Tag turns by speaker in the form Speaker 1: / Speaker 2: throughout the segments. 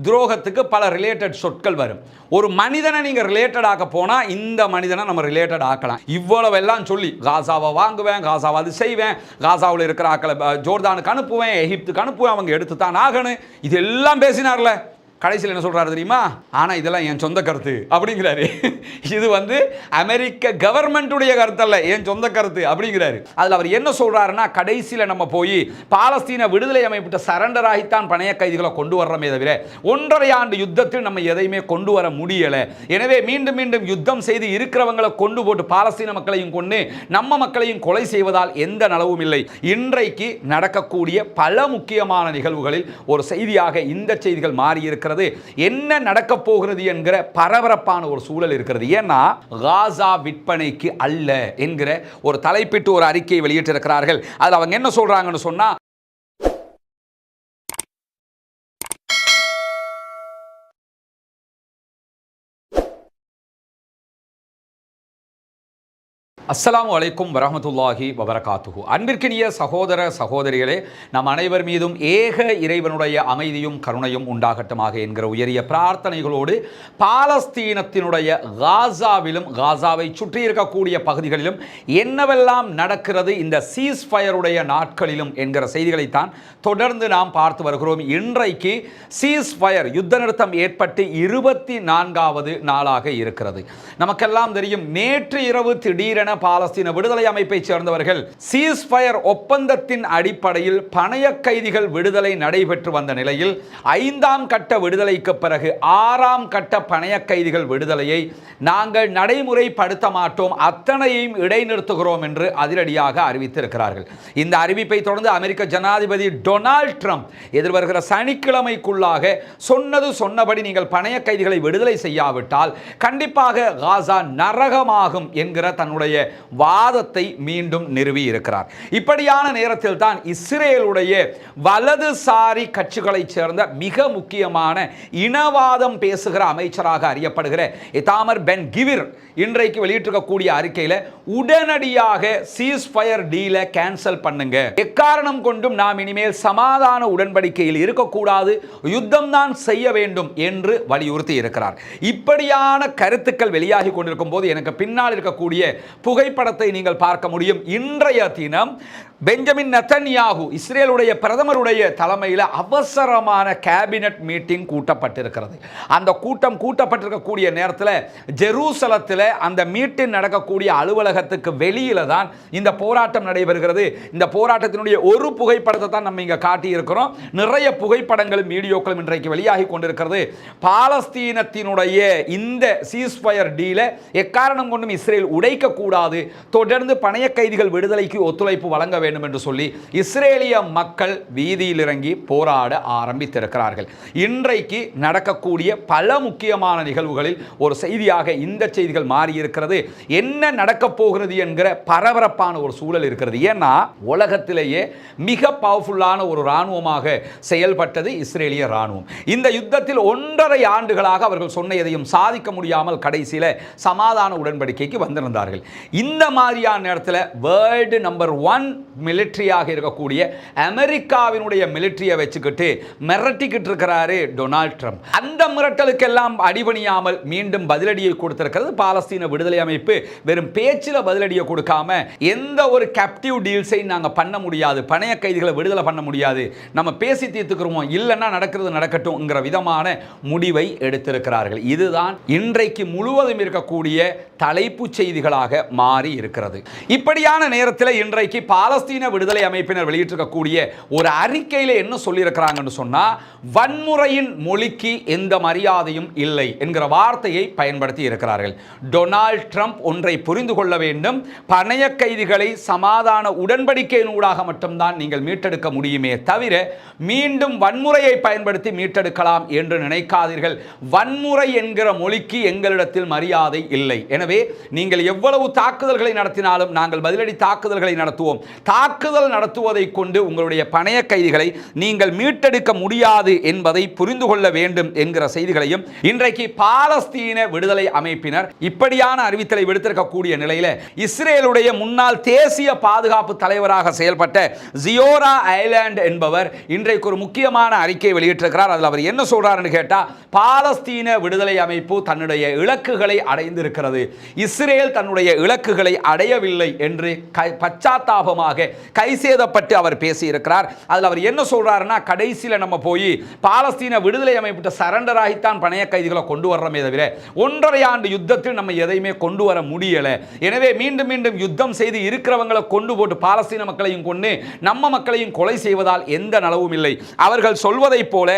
Speaker 1: துரோகத்துக்கு பல ரிலேட்டட் சொற்கள் வரும். ஒரு மனிதனை நீங்க ரிலேட்டட் ஆக்க போனா இந்த மனிதனை நம்ம ரிலேட்டட் ஆக்கலாம். இவ்வளவு எல்லாம் சொல்லி காசாவை வாங்குவேன், காசாவை அது செய்வேன், காசாவில் இருக்கிற ஆக்களை ஜோர்தானுக்கு அனுப்புவேன், எகிப்துக்கு அனுப்புவேன், அவங்க எடுத்து தான் ஆகணும், இது எல்லாம் பேசினார்ல. கடைசியில் என்ன சொல்றாரு தெரியுமா? ஆனா இதெல்லாம் என் சொந்த கருத்து அப்படிங்கிறாரு. இது அமெரிக்க கவர்மெண்ட்டுடைய கருத்து அல்ல, என் சொந்த கருத்து அப்படிங்கிறாரு. அதுல அவர் என்ன சொல்றாருன்னா, கடைசியில நம்ம போய் பாலஸ்தீன விடுதலை அமைப்பிட்ட சரண்டர் ஆகித்தான் பணைய கைதிகளை கொண்டு வர்றமே தவிர 1.5 ஆண்டு யுத்தத்தில் நம்ம எதையுமே கொண்டு வர முடியல. எனவே மீண்டும் மீண்டும் யுத்தம் செய்து இருக்கிறவங்களை கொண்டு போட்டு பாலஸ்தீன மக்களையும் கொண்டு நம்ம மக்களையும் கொலை செய்வதால் எந்த நலவும் இல்லை. இன்றைக்கு நடக்கக்கூடிய பல முக்கியமான நிகழ்வுகளில் ஒரு செய்தியாக இந்த செய்திகள் மாறி இருக்கிறது. என்ன நடக்க போகிறது என்கிற பரபரப்பான ஒரு சூழல் இருக்கிறது. ஏன்னா காசா விற்பனைக்கு அல்ல என்கிற ஒரு தலைப்பிட்டு ஒரு அறிக்கையை வெளியிட்டிருக்கிறார்கள். அதில் அவங்க என்ன சொல்றாங்கன்னு சொன்னா, அஸ்ஸலாமு அலைக்கும் வரஹ்மத்துல்லாஹி வபரகாத்துஹு. அன்பிற்கினிய சகோதர சகோதரிகளே, நம் அனைவர் மீதும் ஏக இறைவனுடைய அமைதியும் கருணையும் உண்டாகட்டுமாக என்கிற உயரிய பிரார்த்தனைகளோடு பாலஸ்தீனத்தினுடைய காசாவிலும் காசாவை சுற்றி இருக்கக்கூடிய பகுதிகளிலும் என்னவெல்லாம் நடக்கிறது இந்த சீஸ்ஃபயருடைய நாட்களிலும் என்கிற செய்திகளைத்தான் தொடர்ந்து நாம் பார்த்து வருகிறோம். இன்றைக்கு சீஸ்ஃபயர் யுத்த நிறுத்தம் ஏற்பட்டு 24வது நாளாக இருக்கிறது. நமக்கெல்லாம் தெரியும், நேற்று இரவு திடீரென பாலஸ்தீன விடுதலை அமைப்பை சேர்ந்தவர்கள் சீஸ்ஃபயர் ஒப்பந்தத்தின் அடிப்படையில் பணைய கைதிகள் விடுதலை நடைபெற்று வந்த நிலையில் 5ஆம் கட்ட விடுதலைக்கு பிறகு 6ஆம் கட்ட பணைய கைதிகள் விடுதலையை நாங்கள் நடைமுறைப்படுத்த மாட்டோம், அத்தனையையும் இடைநிறுத்துகிறோம் என்று அதிரடியாக அறிவித்திருக்கிறார்கள். இந்த அறிவிப்பை தொடர்ந்து அமெரிக்க ஜனாதிபதி டொனால்ட் ட்ரம்ப் எதிர்வருகிற சனிக்கிழமைக்குள்ளாக சொன்னபடி நீங்கள் பணைய கைதிகளை விடுதலை செய்யாவிட்டால் கண்டிப்பாக காசா நரகமாகும் என்கிற தன்னுடைய வாதத்தை மீண்டும் நிறுவி இருக்கிறார். இப்படியான நேரத்தில் தான் இஸ்ரேலுடைய வலதுசாரி கட்சிகளைச் சேர்ந்த மிக முக்கியமான இனவாதம் பேசுகிற அமைச்சராக அறியப்படுகிற இத்தாமர் பென் கிவிர் இன்றைக்கு வெளியிட்டிருக்கக்கூடிய அறிக்கையில் உடனடியாக சீஸ்ஃபயர் டீல கேன்சல் பண்ணுங்க, எக்காரணம் கொண்டும் நாம் இனிமேல் சமாதான உடன்படிக்கையில் இருக்கக்கூடாது, யுத்தம் தான் செய்ய வேண்டும் என்று வலியுறுத்தி இருக்கிறார். இப்படியான கருத்துக்கள் வெளியாகி கொண்டிருக்கும் போது எனக்கு பின்னால் இருக்கக்கூடிய புகைப்படத்தை நீங்கள் பார்க்க முடியும். இன்றைய தினம் பெஞ்சமின் நெதன்யாகு இஸ்ரேலுடைய பிரதமருடைய தலைமையில் அவசரமான கேபினட் மீட்டிங் கூட்டப்பட்டிருக்கிறது. அந்த கூட்டம் கூட்டப்பட்டிருக்கக்கூடிய நேரத்தில் ஜெருசலத்தில் அந்த மீட்டிங் நடக்கக்கூடிய அலுவலகத்துக்கு வெளியில தான் இந்த போராட்டம் நடைபெறுகிறது. இந்த போராட்டத்தினுடைய ஒரு புகைப்படத்தை தான் நம்ம இங்கே காட்டியிருக்கிறோம். நிறைய புகைப்படங்களும் வீடியோக்களும் இன்றைக்கு வெளியாகி கொண்டிருக்கிறது. பாலஸ்தீனத்தினுடைய இந்த சீஸ்ஃபயர் டீலை எக்காரணம் கொண்டும் இஸ்ரேல் உடைக்கக்கூடாது, தொடர்ந்து பணைய கைதிகள் விடுதலைக்கு ஒத்துழைப்பு வழங்க வேண்டும் என்று சொல்லி இஸ்ரேலிய மக்கள் வீதியில் இறங்கி போராட ஆரம்பித்திருக்கிறார்கள். இன்றைக்கு நடக்கக்கூடிய பல முக்கியமான நிகழ்வுகளில் ஒரு செய்தியாக இந்த செய்திகள் மாறி இருக்கிறது. என்ன நடக்க போகிறது என்கிற பரபரப்பான ஒரு சூழல் இருக்கிறது. ஏன்னா உலகத்திலேயே மிக பவர்ஃபுல்லான ஒரு ராணுவமாக செயல்பட்டது இஸ்ரேலிய ராணுவம். இந்த யுத்தத்தில் 1.5 ஆண்டுகளாக அவர்கள் சொன்ன எதையும் சாதிக்க முடியாமல் கடைசியில் சமாதான உடன்படிக்கைக்கு வந்திருந்தார்கள். இந்த மாதிரியான நேரத்தில் வேர்ல்டு நம்பர் 1 மிலிட்டரியாக இருக்கக்கூடிய அமெரிக்காவினுடைய மிலிட்டரியை வச்சுக்கிட்டு மிரட்டிக்கிட்டு இருக்கிறாரு டொனால்ட் ட்ரம்ப். அந்த மிரட்டலுக்கெல்லாம் அடிபணியாமல் மீண்டும் பதிலடியை கொடுத்திருக்கிறது பாலஸ்தீன விடுதலை அமைப்பு. வெறும் பேச்சில் பதிலடியை கொடுக்காம எந்த ஒரு கேப்டிவ் டீல்ஸை நாங்கள் பண்ண முடியாது, பணைய கைதிகளை விடுதலை பண்ண முடியாது, நம்ம பேசி தீர்த்துக்கிறோம், இல்லைன்னா நடக்கிறது நடக்கட்டும்ங்கிற விதமான முடிவை எடுத்திருக்கிறார்கள். இதுதான் இன்றைக்கு முழுவதும் இருக்கக்கூடிய தலைப்பு செய்திகளாக மாறி இருக்கிறது. இப்படியான நேரத்தில் இன்றைக்கு பாலஸ்தீன விடுதலை அமைப்பினர் வெளியிட்டிருக்கக்கூடிய ஒரு அறிக்கையில் என்ன சொல்லியிருக்கிறாங்கன்னு சொன்னா, வன்முறையின் மொழிக்கு எந்த மரியாதையும் இல்லை என்கிற வார்த்தையை பயன்படுத்தி இருக்கிறார்கள். டொனால்ட் ட்ரம்ப் ஒன்றை புரிந்து கொள்ள வேண்டும், பணைய கைதிகளை சமாதான உடன்படிக்கையினூடாக மட்டும்தான் நீங்கள் மீட்டெடுக்க முடியுமே தவிர மீண்டும் வன்முறையை பயன்படுத்தி மீட்டெடுக்கலாம் என்று நினைக்காதீர்கள். வன்முறை என்கிற மொழிக்கு எங்களிடத்தில் மரியாதை இல்லை. எனவே நீங்கள் எவ்வளவு தாக்குதல்களை நடத்தினாலும் நாங்கள் பதிலடி தாக்குதல்களை நடத்துவோம். தாக்குதல் நடத்துவதை கொண்டு உங்களுடைய பணைய கைதிகளை நீங்கள் மீட்டெடுக்க முடியாது என்பதை புரிந்து கொள்ள வேண்டும் என்கிற செய்திகளையும் இன்றைக்கு பாலஸ்தீன விடுதலை அமைப்பினர் இப்படியான அறிவித்தலை விடுத்திருக்கக்கூடிய நிலையில் இஸ்ரேலுடைய முன்னாள் தேசிய பாதுகாப்பு தலைவராக செயல்பட்ட ஜியோரா ஐலாண்ட் என்பவர் இன்றைக்கு ஒரு முக்கியமான அறிக்கை வெளியிட்டிருக்கிறார். அதில் அவர் என்ன சொல்றாருன்னு கேட்டா, பாலஸ்தீன விடுதலை அமைப்பு தன்னுடைய இலக்குகளை அடைந்திருக்கிறது, இஸ்ரேல் தன்னுடைய இலக்குகளை அடையவில்லை என்று பச்சாத்தாபமாக கைசேதப்பட்டு அவர் பேசியிருக்கிறார். அதில் அவர் என்ன சொல்றாருன்னா, கடைசியில் நம்ம போய் பாலஸ்தீன விடுதலை அமைப்பு சரண்டர் ஆகித்தான் பணைய கைதிகளை கொண்டு வர்றமே தவிர 1.5 ஆண்டு யுத்தத்தில் நம்ம எதையுமே கொண்டு வர முடியல. எனவே மீண்டும் மீண்டும் யுத்தம் செய்து இருக்கிறவங்களை கொண்டு போட்டு பாலஸ்தீன மக்களையும் கொண்டு நம்ம மக்களையும் கொலை செய்வதால் எந்த நலவும் இல்லை. அவர்கள் சொல்வதை போல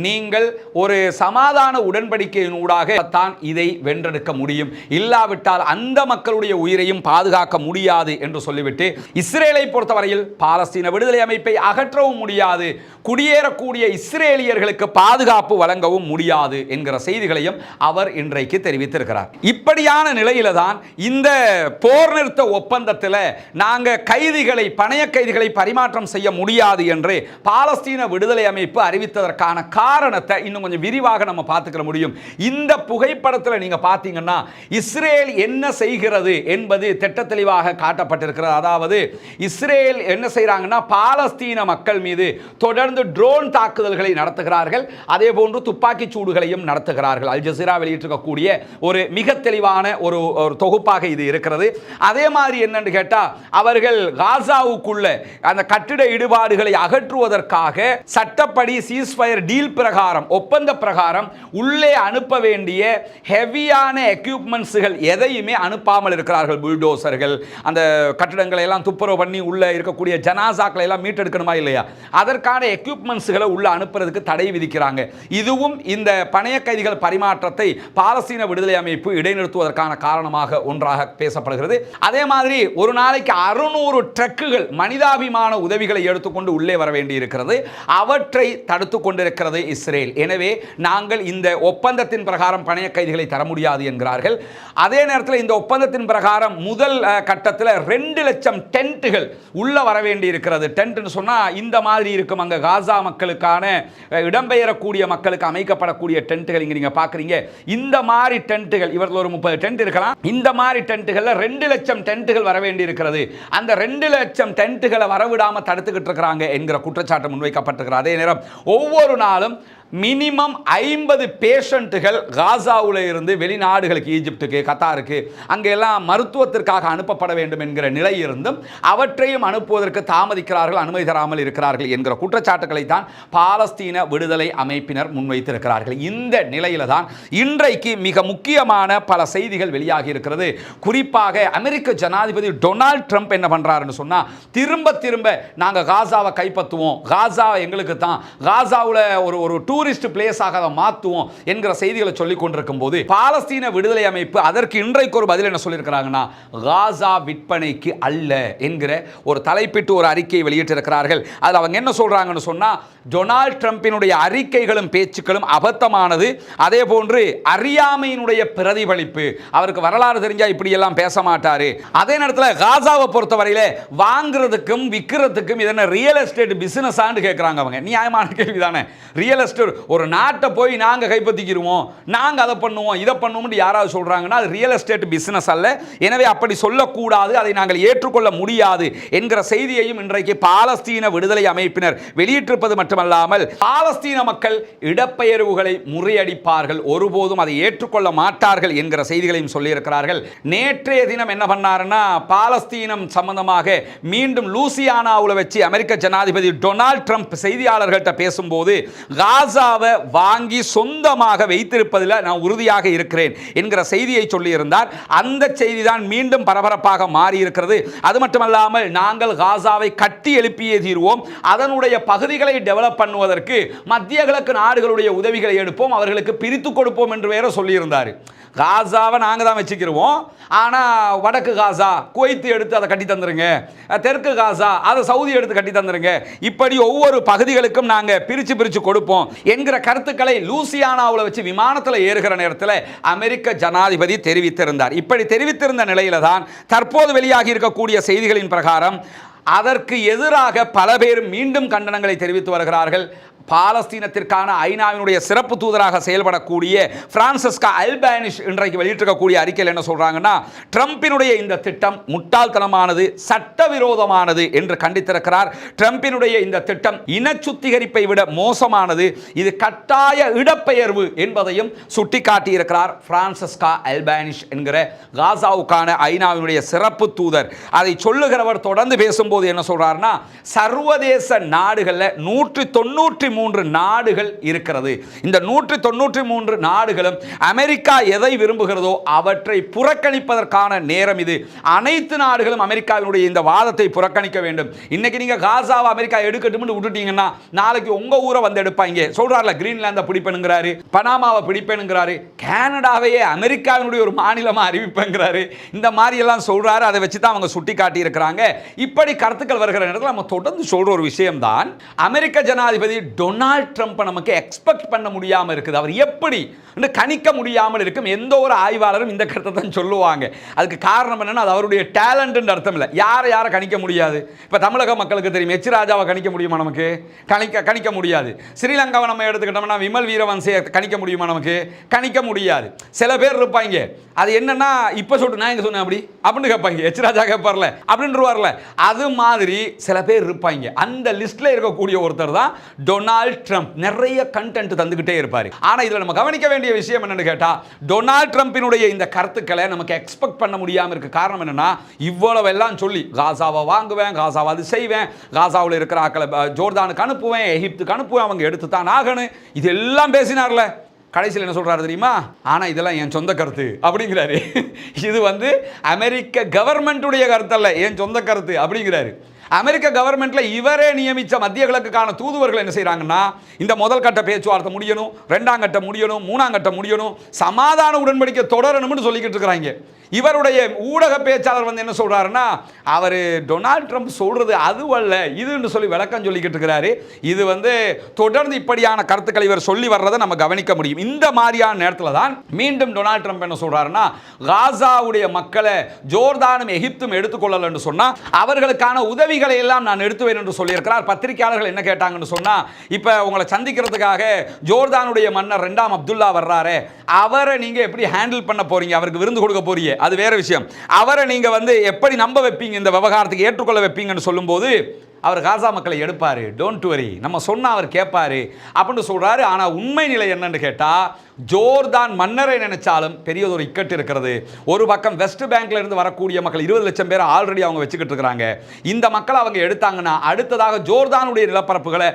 Speaker 1: நீங்கள் ஒரு சமாதான உடன்படிக்கையின் ஊடாக தான் இதை வென்றெடுக்க முடியும், இல்லாவிட்டால் அந்த மக்களுடைய உயிரையும் பாதுகாக்க முடியாது என்று சொல்லிவிட்டு இஸ்ரேலை பொறுத்தவரையில் பாலஸ்தீன விடுதலை அமைப்பை அகற்றவும் முடியாது, குடியேறக்கூடிய இஸ்ரேலியர்களுக்கு பாதுகாப்பு வழங்கவும் முடியாது என்கிற செய்திகளையும் அவர் இன்றைக்கு தெரிவித்திருக்கிறார். இப்படியான நிலையில தான் இந்த போர் நிறுத்த ஒப்பந்தத்தில் நாங்கள் கைதிகளை பணைய கைதிகளை பரிமாற்றம் செய்ய முடியாது என்று பாலஸ்தீன விடுதலை அமைப்பு அறிவித்ததற்கான காரணத்தை இன்னும் கொஞ்சம் விரிவாக நம்ம பார்த்துக்க முடியும். இந்த புகைப்படத்தில் நீங்க பார்த்தீங்கன்னா இஸ்ரேல் என்ன செய்கிறது என்பது திட்ட தெளிவாக காட்டப்பட்டிருக்கிறது. அதாவது இஸ்ரேல் என்ன செய்றாங்கன்னா, பாலஸ்தீன மக்கள் மீது தொடர்ந்து ட்ரோன் தாக்குதல்களை நடத்துகிறார்கள், அதே போன்று துப்பாக்கி சூடுகளையும் நடத்துகிறார்கள். அல் ஜசீரா வெளியிட்டிருக்கக்கூடிய ஒரு மிக தெளிவான ஒரு தொகுப்பாக இது இருக்கிறது. அதே மாதிரி என்னன்னு கேட்டா, அவர்கள் காசாவுக்குள்ள அந்த கட்டிட இடுபாடுகளை அகற்றுவதற்காக சட்டப்படி சீஸ்ஃபயர் டீல் பிரகாரம் ஒப்பந்த பிரகாரம் உள்ளே அனுப்ப வேண்டிய ஹெவியான எக்யூப்மெண்ட்ஸ்கள் எதையுமே அனுப்பாமல் இருக்கிறார்கள். புல்டோசர்கள், அந்த கட்டிடங்களை எல்லாம் துப்புரவு பண்ணி உள்ள இருக்கக்கூடிய ஜனாசாக்களை எல்லாம் மீட்டெடுக்கணுமா இல்லையா, அதற்கான எக்யூப்மெண்ட்ஸ்களை உள்ள அனுப்புறதுக்கு தடை விதிக்கிறாங்க. இதுவும் இந்த பணைய கைதிகள் பரிமாற்றத்தை பாலஸ்தீன விடுதலை அமைப்பு இடைநிறுத்துவதற்கான காரணமாக ஒன்றாக பேசப்படுகிறது. அதே மாதிரி ஒரு நாளைக்கு 600 ட்ரக்குகள் மனிதாபிமான உதவிகளை எடுத்துக்கொண்டு உள்ளே வர வேண்டி இருக்கிறது. அவற்றை தடுத்து கொண்டிருக்கிறது இஸ்ரேல். எனவே நாங்கள் இந்த ஒப்பந்தத்தின் பிரகாரம் பணைய கைதிகளை தர முடியாது என்கிறார்கள். அதே நேரத்தில் இந்த ஒப்பந்தத்தின் பிரகாரம் முதல் கட்டத்தில் 2 லட்சம் டென்ட்டுகள் உள்ள வர வேண்டி இருக்கிறது. டென்ட்னு சொன்னா இந்த மாதிரி இருக்கும், அங்க காசா மக்களுக்கான இடம்பெயரக்கூடிய மக்களுக்கு அமைக்கப்படக்கூடிய டென்ட்டுகள் இங்க நீங்க பாக்குறீங்க. இந்த மாதிரி டென்ட்டுகள் இவர்கள் ஒரு 30 டென்ட் இருக்கலாம். இந்த மாதிரி டென்ட்டுகள்ல 2 லட்சம் டென்ட்டுகள் வர வேண்டி இருக்கிறது. அந்த 2 லட்சம் டென்ட்டுகளை வரவிடாம தடுத்துக்கிட்டு இருக்கிறாங்க என்கிற குற்றச்சாட்டு முன்வைக்கப்பட்டிருக்கிறது. அதே நேரம் ஒவ்வொரு நாளும் மினிமம் 50 பேஷண்ட்டுகள் காசாவில் இருந்து வெளிநாடுகளுக்கு, ஈஜிப்டுக்கு, கத்தாருக்கு, அங்கெல்லாம் மருத்துவத்திற்காக அனுப்பப்பட வேண்டும் என்கிற நிலை இருந்தும் அவற்றையும் அனுப்புவதற்கு தாமதிக்கிறார்கள், அனுமதி தராமல் இருக்கிறார்கள் என்கிற குற்றச்சாட்டுகளை தான் பாலஸ்தீன விடுதலை அமைப்பினர் முன்வைத்திருக்கிறார்கள். இந்த நிலையில தான் இன்றைக்கு மிக முக்கியமான பல செய்திகள் வெளியாகி இருக்கிறது. குறிப்பாக அமெரிக்க ஜனாதிபதி டொனால்ட் ட்ரம்ப் என்ன பண்றாருன்னு சொன்னா, திரும்ப திரும்ப நாங்கள் காசாவை கைப்பற்றுவோம், காசா எங்களுக்கு தான், காசாவில் ஒரு டூரிஸ்ட் பிளேஸாக அதை மாற்றுவோம் என்கிற செய்திகளை சொல்லிக் கொண்டிருக்கும் போது பாலஸ்தீன விடுதலை அமைப்பு அதற்கு இன்றைக்கு ஒரு பதில் என்ன சொல்லியிருக்கிறாங்கன்னா, காசா விற்பனைக்கு அல்ல என்கிற ஒரு தலைப்பிட்டு ஒரு அறிக்கையை வெளியிட்டிருக்கிறார்கள். அதில் அவங்க என்ன சொல்றாங்கன்னு சொன்னா, டொனால்ட் ட்ரம்பினுடைய அறிக்கைகளும் பேச்சுக்களும் அபத்தமானது, அதே போன்று அறியாமையினுடைய பிரதிபலிப்பு. அவருக்கு வரலாறு தெரிஞ்சா இப்படி எல்லாம் பேச மாட்டாரு. அதே நேரத்தில் காசாவை பொறுத்தவரையில வாங்குறதுக்கும் விற்கிறதுக்கும் இதென்ன ரியல் எஸ்டேட் பிசினஸ் ஆண்டு கேட்கிறாங்க. அவங்க நியாயமான கேள்வி தானே. ரியல் எஸ்டேட் ஒரு நாட்டை போய் நாங்கள் கைப்பற்றிக்கிறோம், நாங்கள் அதை பண்ணுவோம், இதை பண்ணுவோம் யாராவது சொல்றாங்கன்னா அது ரியல் எஸ்டேட் பிசினஸ் அல்ல. எனவே அப்படி சொல்லக்கூடாது, அதை நாங்கள் ஏற்றுக்கொள்ள முடியாது என்கிற செய்தியையும் இன்றைக்கு பாலஸ்தீன விடுதலை அமைப்பினர் வெளியிட்டிருப்பது மட்டுமல்லாமல், பாலஸ்தீன மக்கள் இடப்பெயர்வுகளை முறியடிப்பார்கள், ஒருபோதும் அதை ஏற்றுக்கொள்ள மாட்டார்கள் என்கிற செய்திகளையும் சொல்லியிருக்கிறார்கள். நேற்றைய தினம் என்ன பண்ணாருன்னா, பாலஸ்தீனம் சம்பந்தமாக மீண்டும் லூசியானாவில் வச்சு அமெரிக்க ஜனாதிபதி டொனால்ட் ட்ரம்ப் செய்தியாளர்கள்ட்ட பேசும்போது, காசாவை வாங்கி சொந்தமாக வைத்திருப்பதில் நான் உறுதியாக இருக்கிறேன் என்கிற செய்தியை சொல்லியிருந்தார். அந்த செய்தி தான் மீண்டும் பரபரப்பாக மாறி இருக்கிறது. அது மட்டுமல்லாமல், நாங்கள் காசாவை கட்டி எழுப்பியே தீர்வோம், அதனுடைய பகுதிகளை டெவலப் பண்ணுவதற்கு மத்திய கிழக்கு நாடுகளுடைய உதவிகளை எடுப்போம், அவர்களுக்கு பிரித்து கொடுப்போம் என்று வேற சொல்லியிருந்தார். காசாவை நாங்கள் தான் வச்சுக்கிறோம், ஆனால் வடக்கு காசா குவைத்து எடுத்து அதை கட்டி தந்துருங்க, தெற்கு காசா அதை சவுதி எடுத்து கட்டி தந்துருங்க, இப்படி ஒவ்வொரு பகுதிகளுக்கும் நாங்கள் பிரித்து கொடுப்போம், என்கிற கருத்துக்களை லூசியானாவில் வச்சு விமானத்தில் ஏறுகிற நேரத்தில் அமெரிக்க ஜனாதிபதி தெரிவித்திருந்தார். இப்படி தெரிவித்திருந்த நிலையில தான் தற்போது வெளியாகி இருக்கக்கூடிய செய்திகளின் பிரகாரம் அதற்கு எதிராக பல பேர் மீண்டும் கண்டனங்களை தெரிவித்து வருகிறார்கள். பாலஸ்தீனத்திற்கான ஐநாவினுடைய சிறப்பு தூதராக செயல்படக்கூடிய பிரான்சிஸ்கா அல்பானிஸ் இன்றைக்கு வெளியிட்டிருக்கக்கூடிய அறிக்கையில் என்ன சொல்றாங்கன்னா, ட்ரம்பினுடைய இந்த திட்டம் முட்டாள்தனமானது, சட்டவிரோதமானது என்று கண்டித்திருக்கிறார். ட்ரம்பினுடைய இந்த திட்டம் இன சுத்திகரிப்பை விட மோசமானது, இது கட்டாய இடப்பெயர்வு என்பதையும் சுட்டிக்காட்டியிருக்கிறார் பிரான்சிஸ்கா அல்பானிஸ் என்கிற காசாவுக்கான ஐநாவினுடைய சிறப்பு தூதர். அதை சொல்லுகிறவர் தொடர்ந்து பேசும்போது என்ன சொல்றாருன்னா, சர்வதேச நாடுகளில் 193 நாடுகள் இருக்கிறது. இந்த 193 நாடுகளும் அமெரிக்கா எதை விரும்புகிறதோ அவற்றை புறக்கணிப்பதற்கான நேரம் இது. அனைத்து நாடுகளும் அமெரிக்காவினுடைய இந்த வாதத்தை புறக்கணிக்க வேண்டும். இன்னைக்கு நீங்க காசாவை அமெரிக்கா எடுக்கட்டும்னு விட்டுட்டீங்கன்னா நாளைக்கு உங்க ஊரை வந்து எடுப்பாங்க. சொல்றாருல, கிரீன்லாந்தை பிடிப்பேனுங்கிறாரு, பனாமாவை பிடிப்பேனுங்கிறாரு, கனடாவையே அமெரிக்காவினுடைய ஒரு மாநிலமா அறிவிப்பேங்கிறாரு. இந்த மாதிரி எல்லாம் சொல்றாரு. அதை வச்சு தான் அவங்க சுட்டி காட்டி இருக்கிறாங்க. இப்படி கருத்துக்கள் வருகிற நேரத்தில் நம்ம தொடர்ந்து சொல்ற ஒரு விஷயம் தான், அமெரிக்க ஜனாதிபதி டொனால்ட் ட்ரம்ப் நமக்கு எக்ஸ்பெக்ட் பண்ண முடியாம இருக்குது. அவர் எப்படி கணிக்க முடியாமல் இருக்கும். எந்த ஒரு ஆய்வாளரும் இந்த கருத்தை தான் சொல்லுவாங்க. அதுக்கு காரணம் என்னன்னா, அது அவருடைய டேலண்ட் அர்த்தம் இல்லை. யாரை கணிக்க முடியாது. இப்ப தமிழக மக்களுக்கு தெரியும், எச் ராஜாவை கணிக்க முடியுமா? நமக்கு கணிக்க முடியாது. ஸ்ரீலங்காவை நம்ம எடுத்துக்கிட்டோம்னா விமல் வீரவன்சையை கணிக்க முடியுமா? நமக்கு கணிக்க முடியாது. சில பேர் இருப்பாங்க, அது என்னன்னா இப்ப சொல்லிட்டு நான் எங்க சொன்னேன் அப்படின்னு கேட்பாங்க. எச் ராஜா கேட்பார்ல அப்படின்றவார்ல, அது மாதிரி சில பேர் இருப்பாங்க. அந்த லிஸ்ட்ல இருக்கக்கூடிய ஒருத்தர் தான் டொனால்ட் ட்ரம்ப். நிறைய கண்டென்ட் தந்துகிட்டே இருப்பாரு. ஆனா இதுல நம்ம கவனிக்க வேண்டிய விஷயம் என்னன்னு கேட்டா, டொனால்ட் ட்ரம்பினுடைய இந்த கருத்துக்களை நமக்கு எக்ஸ்பெக்ட் பண்ண முடியாம இருக்கு. காரணம் என்னன்னா, இவ்வளவு எல்லாம் சொல்லி காசாவை வாங்குவேன், காசாவை அது செய்வேன், காசாவில் இருக்கிற ஆக்களை ஜோர்தானுக்கு அனுப்புவேன், எகிப்துக்கு அனுப்புவேன், அவங்க எடுத்து தான் ஆகணும், இதெல்லாம் பேசினார்ல. கடைசியில் என்ன சொல்றாரு தெரியுமா? ஆனா இதெல்லாம் என் சொந்த கருத்து அப்படிங்கிறாரு. இது அமெரிக்க கவர்மெண்ட்டுடைய கருத்து அல்ல, என் சொந்த கருத்து அப்படிங்கிறாரு. அமெரிக்க கவர்மெண்ட்ல இவரே நியமிச்ச மத்திய கிழக்குக்கான தூதுவர்கள் என்ன செய்யறாங்கன்னா, இந்த முதல் கட்ட பேச்சுவார்த்தை முடியணும், இரண்டாம் கட்ட முடியணும், மூணாம் கட்ட முடியணும், சமாதான உடன்படிக்கை தொடரணும்னு சொல்லிக்கிட்டு இருக்கிறாங்க. இவருடைய ஊடக பேச்சாளர் என்ன சொல்றாருன்னா, அவர் டொனால்ட் ட்ரம்ப் சொல்றது அதுவல்ல இதுன்னு சொல்லி விளக்கம் சொல்லிக்கிட்டு இருக்கிறாரு. இது தொடர்ந்து இப்படியான கருத்துக்களை இவர் சொல்லி வர்றதை நம்ம கவனிக்க முடியும். இந்த மாதிரியான நேரத்தில் தான் மீண்டும் டொனால்ட் ட்ரம்ப் என்ன சொல்றாருன்னா, காசாவுடைய மக்களை ஜோர்தானும் எகிப்தும் எடுத்துக்கொள்ளல என்று சொன்னா அவர்களுக்கான உதவிகளை எல்லாம் நான் எடுத்துவேன் என்று சொல்லியிருக்கிறார். பத்திரிகையாளர்கள் என்ன கேட்டாங்கன்னு சொன்னா, இப்ப உங்களை சந்திக்கிறதுக்காக ஜோர்தானுடைய மன்னர் 2ஆம் அப்துல்லா வர்றாரு, அவரை நீங்க எப்படி ஹேண்டில் பண்ண போறீங்க, அவருக்கு விருந்து கொடுக்க போறீங்க, அது வேற விஷயம். அவரை நீங்க எப்படி நம்ப வைப்பீங்க, இந்த விவகாரத்துக்கு ஏற்றுக்கொள்ள வைப்பீங்கன்னு சொல்லும்போது, அவர் காசா மக்களை எடுப்பாரு, டோன்ட் வரி, நம்ம சொன்னா அவர் கேட்பாரு அப்படின்னு சொல்றாரு. ஆனா உண்மை நிலை என்னன்னு கேட்டா, ஜோர்தான் மன்னரை நினைச்சாலும் பெரியதொரு இக்கட்டு இருக்கிறது. ஒரு பக்கம் வெஸ்ட் பேங்க்ல இருந்து வரக்கூடிய மக்கள் 20 லட்சம் பேர் ஆல்ரெடி அவங்க வச்சுக்கிட்டு இருக்கிறாங்க. இந்த மக்கள் அவங்க எடுத்தாங்கன்னா அடுத்ததாக ஜோர்தானுடைய நிலப்பரப்புகளை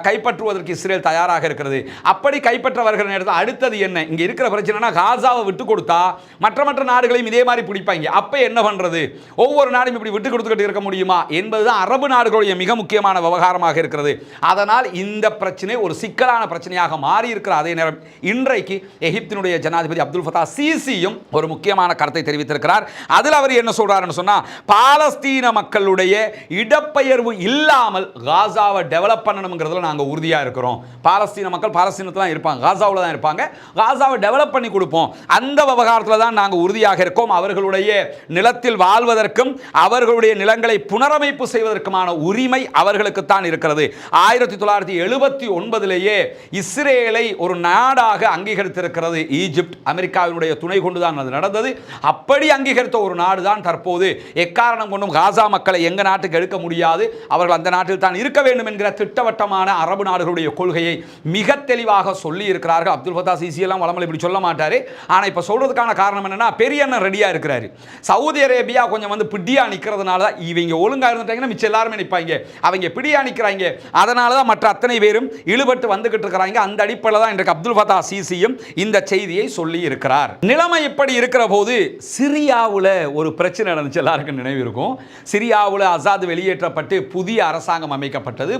Speaker 1: கைப்பற்றுவதற்கு இஸ்ரேல் தயாராக இருக்கிறது. அப்படி கைப்பற்ற வருகிற நேரத்தில் அடுத்தது என்ன, இங்க இருக்கிற பிரச்சனைனா காசாவை விட்டு கொடுத்தா மற்ற நாடுகளையும் இதே மாதிரி பிடிப்பாங்க. அப்ப என்ன பண்றது, ஒவ்வொரு நாடும் இப்படி விட்டு கொடுத்துக்கிட்டு இருக்க முடியுமா என்பதுதான் அரபு நாடுகளுடைய மிக முக்கியமான விவகாரமாக இருக்கிறது. அதனால் இந்த பிரச்சனை ஒரு சிக்கலான பிரச்சனையாக மாறி இருக்கிற அதே நேரம் இன்றைக்கு எகிப்தினுடைய ஜனாதிபதி அப்துல் ஃபத்தா சிசியும் ஒரு முக்கியமான கருத்தை தெரிவித்திருக்கிறார். அதில் அவர் என்ன சொல்றாருன்னு சொன்னா, பாலஸ்தீன மக்களுடைய இடப்பெயர்வு இல்லாமல் காசாவை டெவலப் பண்ணணும்ங்கிறதுல நாங்கள் உறுதியா இருக்கிறோம். பாலஸ்தீன மக்கள் பாலஸ்தீனத்தில் தான் இருப்பாங்க, காசாவில் தான் இருப்பாங்க, காசாவை டெவலப் பண்ணி கொடுப்போம், அந்த விவகாரத்தில் தான் நாங்கள் உறுதியாக இருக்கோம். அவர்களுடைய நிலத்தில் வாழ்வதற்கும் அவர்களுடைய நிலங்களை புனரமைப்பு செய்வதற்குமான உரிமை அவர்களுக்குத்தான் இருக்கிறது. 1979 இஸ்ரேலை ஒரு நாடாக அங்கீகரித்திருக்கிறது ஈஜிப்ட். அமெரிக்காவினுடைய துணை கொண்டுதான் அது நடந்தது. அப்படி அங்கீகரித்த ஒரு நாடு தான் தற்போது எக்காரணம் கொண்டும் காசா மக்களை எங்க நாட்டுக்கு எடுக்க முடியாது, அவர்கள் அந்த நாட்டில் தான் இருக்க வேண்டும் என்கிற திட்டவட்டமான அரபு நாடுகளுடைய கொள்கையை மிக தெளிவாக சொல்லி இருக்கிறார்கள். அப்துல் ஃபத்தா சிசி எல்லாம் வளமல் இப்படி சொல்ல மாட்டாரு. ஆனா இப்ப சொல்றதுக்கான காரணம் என்னன்னா, பெரிய அண்ணன் ரெடியா இருக்கிறாரு. சவுதி அரேபியா கொஞ்சம் பிடியா நிக்கிறதுனால இவங்க ஒழுங்கா இருந்துட்டாங்கன்னா மிச்சம் எல்லாருமே நிற்பாங்க. அவங்க பிடியா நிற்கிறாங்க, அதனால தான் மற்ற அத்தனை பேரும் இழுபட்டு வந்துகிட்டு இருக்கிறாங்க. அந்த அடிப்படையில் தான் இன்றைக்கு அப்துல் ஃபத்தா சிசியும் இந்த செய்தியை சொல்லி இருக்கிறார். நிலைமை இப்படி இருக்கிற போது சிரியாவில் ஒரு பிரச்சனை நடந்துச்சு, எல்லாருக்கும் நினைவு இருக்கும். சிரியாவில் அசாத் வெளியேற்றப்பட்டு புதிய அரசாங்கம் அமைக்கப்பட்டது,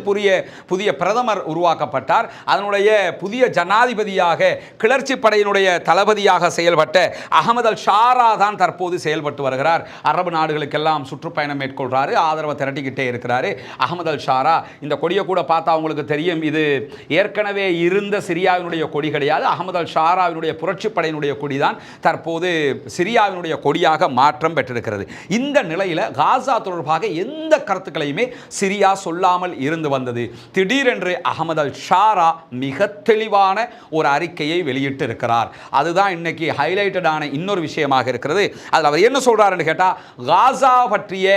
Speaker 1: புதிய பிரதமர் உருவாக்கப்பட்டார். அதனுடைய புதிய ஜனாதிபதியாக கிளர்ச்சி படையினுடைய தளபதியாக செயல்பட்ட அகமது அல் ஷாரா தான் தற்போது செயல்பட்டு வருகிறார். அரபு நாடுகளுக்கெல்லாம் சுற்றுப்பயணம் மேற்கொள்றாரு, ஆதரவை திரட்டிக்கிட்டே இருக்கிறாரு. அகமது அல் ஷாரா. இந்த கொடியை கூட பார்த்தா உங்களுக்கு தெரியும், இது ஏற்கனவே இருந்த சிரியாவினுடைய கொடி கிடையாது. அகமது அல் ஷாராவினுடைய புரட்சிப்படையினுடைய கொடிதான் தற்போது சிரியாவினுடைய கொடியாக மாற்றம் பெற்றிருக்கிறது. இந்த நிலையில் காசா தொடர்பாக எந்த கருத்துக்களையுமே சிரியா சொல்லாமல் இருந்து வந்தது. திடீரென்று அகமது அல் ஷாரா மிக தெளிவான ஒரு அறிக்கையை வெளியிட்டு இருக்கிறார். அதுதான் இன்னைக்கு ஹைலைட்டடான இன்னொரு விஷயமாக இருக்கிறது. அதில் அவர் என்ன சொல்றாருன்னு கேட்டா, காசா பற்றிய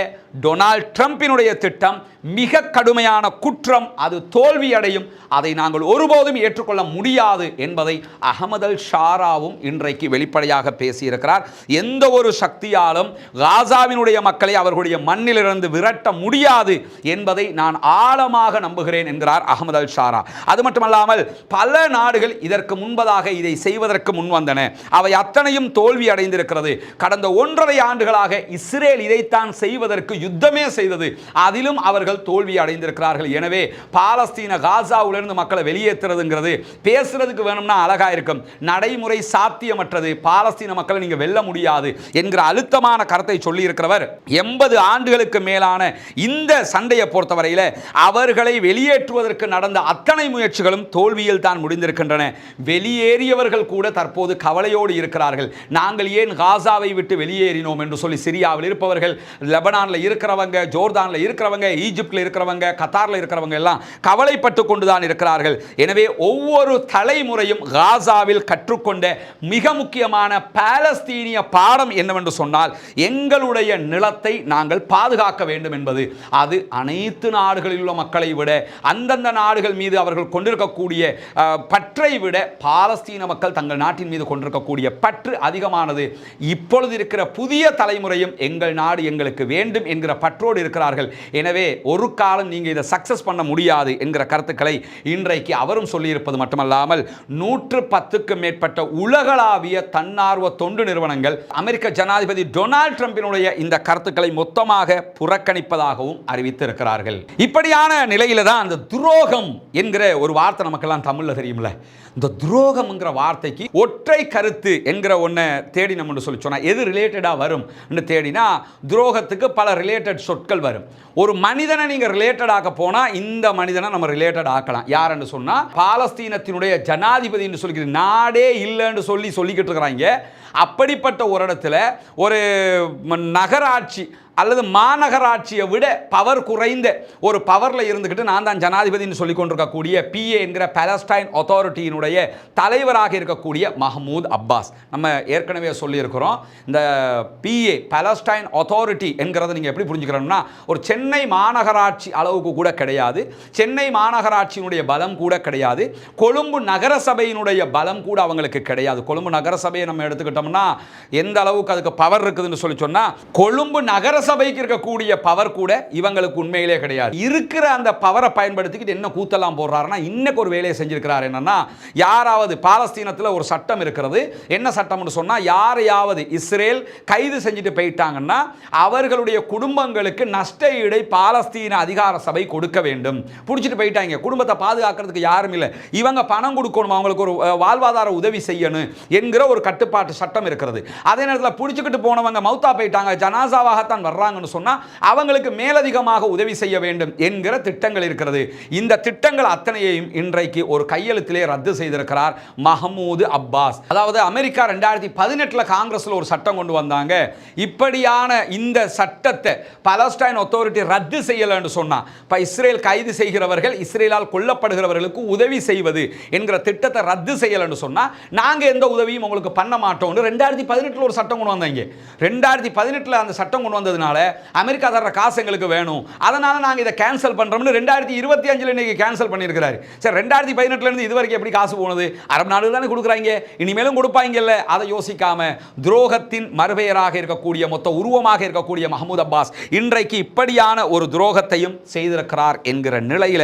Speaker 1: டொனால்ட் ட்ரம்பினுடைய திட்டம் மிக கடுமையான குற்றம், அது தோல்வி அடையும், அதை நாங்கள் ஒருபோதும் ஏற்றுக்கொள்ள முடியாது என்பதை அகமது அல் ஷாராவும் இன்றைக்கு வெளிப்படையாக பேசியிருக்கிறார். எந்த ஒரு சக்தியாலும் காசாவினுடைய மக்களை அவர்களுடைய மண்ணிலிருந்து விரட்ட முடியாது என்பதை நான் ஆழமாக நம்புகிறேன் என்கிறார் அகமது அல் ஷாரா. அது மட்டுமல்லாமல் பல நாடுகள் இதற்கு முன்பதாக இதை செய்வதற்கு முன்வந்தன, அவை அத்தனையும் தோல்வி அடைந்திருக்கிறது. கடந்த 1.5 ஆண்டுகளாக இஸ்ரேல் இதைத்தான் செய்வதற்கு யுத்தமே செய்தது, அதிலும் அவர்கள் தோல்வி அடைந்திருக்கிறார்கள். எனவே பாலஸ்தீன காசாவிலிருந்து மக்களை வெளியேற்றுறதுங்கிறது பேசுறதுக்கு வேணும்னா அழகா இருக்கும், நடைமுறை சாத்தியமற்றது, பாலஸ்தீன மக்களை நீங்க வெல்ல முடியாது என்கிற அழுத்தமான கருத்தை சொல்லி இருக்கிறவர் 80 ஆண்டுகளுக்கு மேலான இந்த சண்டையை பொறுத்தவரையில் அவர்களை வெளியேற்றுவதற்கு நடந்த அத்தனை முயற்சிகளும் தோல்வியில் தான் முடிந்திருக்கின்றன. வெளியேறியவர்கள் கூட தற்போது கவலையோடு இருக்கிறார்கள். நாங்கள் ஏன் காசாவை விட்டு வெளியேறினோம் என்று சொல்லி சிரியாவில் இருப்பவர்கள், லெபனானில் இருக்கிறவங்க, ஜோர்தானில் இருக்கிறவங்க, ஈஜிப்டில் இருக்கிறவங்க, கத்தாரில் இருக்கிறவங்க எல்லாம் கவலைப்பட்டு கொண்டுதான் இருக்கிறார்கள். எனவே ஒவ்வொரு தலைமுறையும் காசாவில் கற்றுக்கொண்ட மிக முக்கியமான பாலஸ்தீனிய பாடம் என்னவென்று சொன்னால், எங்களுடைய நிலத்தை நாங்கள் பாதுகாக்க வேண்டும் என்பது. அது அனைத்து நாடுகளில் உள்ள மக்களை விட, அந்தந்த நாடுகள் மீது அவர்கள் கொண்டிருக்கக்கூடிய பற்றை விட பாலஸ்தீன மக்கள் தங்கள் நாட்டின் மீது கொண்டிருக்கக்கூடிய பற்று அதிகமானது. இப்பொழுது இருக்கிற புதிய தலைமுறையும் எங்கள் நாடு எங்களுக்கு வேண்டும் என்கிற பற்றோடு இருக்கிறார்கள். எனவே ஒரு காலம் நீங்கள் இதை சக்சஸ் பண்ண முடியாது என்கிற கருத்துக்களை இன்றைக்கு அவரும் சொல்லியிருப்பது மட்டுமல்லாமல் 110க்கும் மேற்பட்ட உலகளாவிய தன்னார்வ தொண்டு நிறுவனங்கள் அமெரிக்க ஜனாதிபதி டொனால்ட் ட்ரம்பினுடைய இந்த கருத்துக்களை மொத்தமாக புறக்கணிப்பதாகவும் அறிவித்திருக்கிறார்கள். இப்படியான நிலையில தான் அந்த துரோகம் என்கிற ஒரு வார்த்தை நமக்கெல்லாம் தமிழ்ல தெரியும்ல. இந்த துரோகம்ங்கிற வார்த்தைக்கு ஒற்றை கருத்து என்கிற ஒன்றை தேடி நம்ம சொல்லி சொன்னா எது ரிலேட்டடாக வரும் தேடினா துரோகத்துக்கு பல ரிலேட்டட் சொற்கள் வரும். ஒரு மனிதனை நீங்கள் ரிலேட்டட் ஆக்க போனால் இந்த மனிதனை நம்ம ரிலேட்டட் ஆக்கலாம். யாருன்னு சொன்னால் பாலஸ்தீனத்தினுடைய ஜனாதிபதி என்று சொல்லிக்கிற நாடே இல்லைன்னு சொல்லிக்கிட்டு இருக்கிறாங்க. அப்படிப்பட்ட ஒரு இடத்துல ஒரு நகராட்சி அல்லது மாநகராட்சியை விட பவர் குறைந்த ஒரு பவரில் இருந்துக்கிட்டு நான் தான் ஜனாதிபதினு சொல்லி கொண்டிருக்கக்கூடிய PA என்கிற பாலஸ்டைன் அத்தாரிட்டியினுடைய தலைவராக இருக்கக்கூடிய மஹமூத் அப்பாஸ். நம்ம ஏற்கனவே சொல்லியிருக்கிறோம், இந்த PA பாலஸ்டைன் அத்தாரிட்டி என்கிறத நீங்கள் எப்படி புரிஞ்சுக்கிறோம்னா, ஒரு சென்னை மாநகராட்சி அளவுக்கு கூட கிடையாது, சென்னை மாநகராட்சியினுடைய பலம் கூட கிடையாது, கொழும்பு நகரசபையினுடைய பலம் கூட அவங்களுக்கு கிடையாது. கொழும்பு நகரசபையை நம்ம எடுத்துக்கிட்டோம்னா எந்த அளவுக்கு அதுக்கு பவர் இருக்குதுன்னு சொல்லி சொன்னால், கொழும்பு நகர சபைக்கு இருக்கக்கூடிய பவர் கூட இவங்களுக்கு உண்மையிலே கிடையாது. இருக்கிற அந்த பவரை பயன்படுத்திக்கிட்டு என்ன கூத்தெல்லாம் போடுறாருன்னா, இன்னைக்கு ஒரு வேலையை செஞ்சிருக்கிறார். என்னன்னா, யாராவது பாலஸ்தீனத்தில் ஒரு சட்டம் இருக்கிறது, என்ன சட்டம்னு சொன்னா, யாரையாவது இஸ்ரேல் கைது செஞ்சுட்டு போயிட்டாங்கன்னா அவர்களுடைய குடும்பங்களுக்கு நஷ்ட ஈடை பாலஸ்தீன அதிகார சபை கொடுக்க வேண்டும். பிடிச்சிட்டு போயிட்டாங்க, குடும்பத்தை பாதுகாக்கிறதுக்கு யாரும் இல்லை, இவங்க பணம் கொடுக்கணும், அவங்களுக்கு ஒரு வாழ்வாதார உதவி செய்யணும் என்கிற ஒரு கட்டுப்பாட்டு சட்டம் இருக்கிறது. அதே நேரத்தில் பிடிச்சிக்கிட்டு போனவங்க மௌத்தா போயிட்டாங்க, ஜனாசாவாகத்தான் வர்றாங்கன்னு சொன்னா அவங்களுக்கு மேலதிகமாக உதவி செய்ய வேண்டும் என்கிற திட்டங்கள் இருக்கிறது. இந்த திட்டங்கள் அத்தனையையும் இன்றைக்கு ஒரு கையெழுத்திலே ரத்து செய்திருக்கிறார் மஹமூது அப்பாஸ். அதாவது அமெரிக்கா 2018 காங்கிரஸ்ல ஒரு சட்டம் கொண்டு வந்தாங்க. இப்படியான இந்த சட்டத்தை பாலஸ்டைன் அத்தாரிட்டி ரத்து செய்யலன்னு சொன்னா, இப்ப இஸ்ரேல் கைது செய்கிறவர்கள், இஸ்ரேலால் கொல்லப்படுகிறவர்களுக்கு உதவி செய்வது என்கிற திட்டத்தை ரத்து செய்யலன்னு சொன்னா நாங்க எந்த உதவியும் உங்களுக்கு பண்ண மாட்டோம். 2018 ஒரு சட்டம் கொண்டு வந்தாங்க. 2018 அந்த சட்டம் கொண்டு வந்ததுனால அமெரிக்கா தர காசு எங்களுக்கு வேணும், அதனால நாங்க இதை கேன்சல் பண்றோம்னு 2025 இன்னைக்கு கேன்சல் பண்ணியிருக்கிறாரு. சரி, 2018 இருந்து இதுவரைக்கும் எப்படி காசு போனது? அரபு நாடுகள் தானே கொடுக்குறாங்க, இனிமேலும் கொடுப்பாங்கல்ல. அதை யோசிக்காம துரோகத்தின் மறுபெயராக இருக்கக்கூடிய மொத்த உருவமாக இருக்கக்கூடிய மஹமூத் அப்பாஸ் இன்றைக்கு இப்படியான ஒரு துரோகத்தையும் செய்திருக்கிறார் என்கிற நிலையில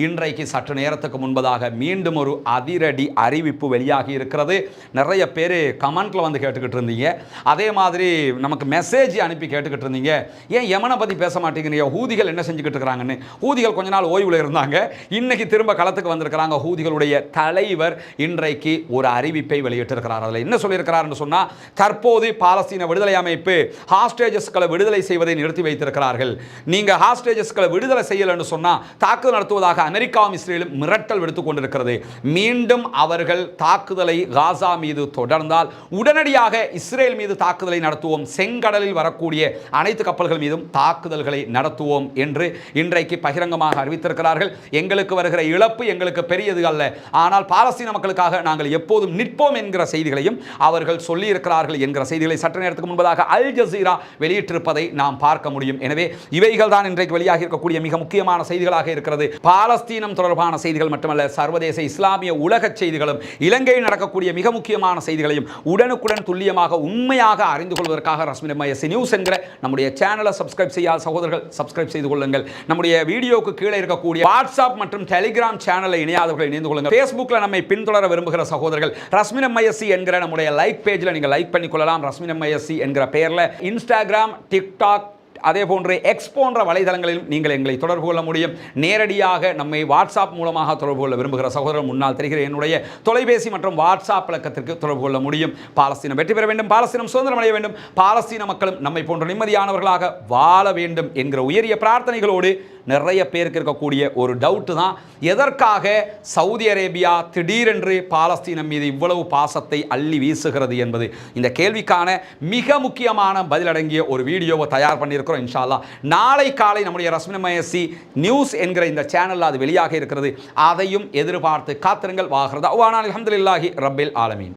Speaker 1: இன்றைக்கு சற்று நேரத்துக்கு முன்பதாக மீண்டும் ஒரு அதிரடி அறிவிப்பு வெளியாகி இருக்கிறது. நிறைய பேர் கமெண்ட்ல வந்து கேட்டுக்கிட்டு இருந்தீங்க, அதே மாதிரி நமக்கு மெசேஜ் அனுப்பி கேட்டுக்கிட்டு இருந்தீங்க. பேசுறீங்க, ஏன் யமனை பற்றி பேச மாட்டேங்கிறீங்க, ஹூதிகள் என்ன செஞ்சுக்கிட்டு இருக்கிறாங்கன்னு. ஹூதிகள் கொஞ்ச நாள் ஓய்வில் இருந்தாங்க, இன்னைக்கு திரும்ப களத்துக்கு வந்திருக்கிறாங்க. ஹூதிகளுடைய தலைவர் இன்றைக்கு ஒரு அறிவிப்பை வெளியிட்டிருக்கிறார். அதில் என்ன சொல்லியிருக்கிறார் சொன்னால், தற்போது பாலஸ்தீன விடுதலை அமைப்பு ஹாஸ்டேஜஸ்களை விடுதலை செய்வதை நிறுத்தி வைத்திருக்கிறார்கள். நீங்கள் ஹாஸ்டேஜஸ்களை விடுதலை செய்யலன்னு சொன்னால் தாக்குதல் நடத்துவதாக அமெரிக்காவும் இஸ்ரேலும் மிரட்டல் விடுத்துக் கொண்டிருக்கிறது. மீண்டும் அவர்கள் தாக்குதலை காசா மீது தொடர்ந்தால் உடனடியாக இஸ்ரேல் மீது தாக்குதலை நடத்துவோம், செங்கடலில் வரக்கூடிய அனைத்து கப்பல்கள் மீதும் தாக்குதல்களை நடத்துவோம் என்று இன்றைக்கு பகிரங்கமாக அறிவித்திருக்கிறார்கள். எங்களுக்கு வருகிற இழப்பு எங்களுக்கு பெரியது அல்ல, ஆனால் பாலஸ்தீன மக்களுக்காக நாங்கள் எப்போதும் நிற்போம் என்கிற செய்திகளையும் அவர்கள் சொல்லியிருக்கிறார்கள் என்கிற செய்திகளை சற்று நேரத்துக்கு முன்பதாக அல் ஜசீரா வெளியிட்டிருப்பதை நாம் பார்க்க முடியும். எனவே இவைகள் தான் இன்றைக்கு வெளியாக இருக்கக்கூடிய மிக முக்கியமான செய்திகளாக இருக்கிறது. பாலஸ்தீனம் தொடர்பான செய்திகள் மட்டுமல்ல, சர்வதேச இஸ்லாமிய உலக செய்திகளும் இலங்கையில் நடக்கக்கூடிய மிக முக்கியமான செய்திகளையும் உடனுக்குடன் துல்லியமாக உண்மையாக அறிந்து கொள்வதற்காக ரஸ்மின் எம்ஐஎஸ்சி நியூஸ் என்கிற நம்முடைய சேனலை சப்ஸ்கிரைப் செய்யாத சகோதரர்கள் சப்ஸ்கிரைப் செய்து கொள்ளுங்கள். நம்முடைய வீடியோக்கு கீழே இருக்கக்கூடிய வாட்ஸ்அப் மற்றும் டெலிகிராம் சேனலை இணையாதவர்கள் இணைந்து கொள்ளுங்கள். ஃபேஸ்புக்கில் நம்மை பின்தொடர விரும்புகிற சகோதரர்கள் ரஸ்மின் எம்ஐஎஸ்சி என்கிற நம்முடைய லைக் பேஜில் நீங்கள் லைக் பண்ணிக்கொள்ளலாம். ரஸ்மின் எம்ஐஎஸ்சி என்கிற பெயரில் இன்ஸ்டாகிராம், டிக்டாக், அதே போன்று எக்ஸ் போன்ற வலைதளங்களில் நீங்கள் எங்களை தொடர்பு கொள்ள முடியும். நேரடியாக நம்மை வாட்ஸ்அப் மூலமாக தொடர்பு கொள்ள விரும்புகிற சகோதரர் முன்னால் தெரிகிற என்னுடைய தொலைபேசி மற்றும் வாட்ஸ்அப் இலக்கத்திற்கு தொடர்பு கொள்ள முடியும். பாலஸ்தீனம் வெற்றி பெற வேண்டும், பாலஸ்தீனம் சுதந்திரம் அடைய வேண்டும், பாலஸ்தீன மக்களும் நம்மை போன்ற நிம்மதியானவர்களாக வாழ வேண்டும் என்கிற உயரிய பிரார்த்தனைகளோடு நிறைய பேருக்கு இருக்கக்கூடிய ஒரு டவுட்டு தான், எதற்காக சவுதி அரேபியா திடீரென்று பாலஸ்தீனம் மீது இவ்வளவு பாசத்தை அள்ளி வீசுகிறது என்பது. இந்த கேள்விக்கான மிக முக்கியமான பதிலடங்கிய ஒரு வீடியோவை தயார் பண்ணியிருக்கிறோம். இன்ஷா அல்லாஹ் நாளை காலை நம்முடைய ரஸ்மின் எம்ஐஎஸ்சி நியூஸ் என்கிற இந்த சேனலில் அது வெளியாக இருக்கிறது. அதையும் எதிர்பார்த்து காத்திருங்கள். வாஹிர் தஅவானா அல்ஹம்துலில்லாஹி ரப்பில் ஆலமீன்.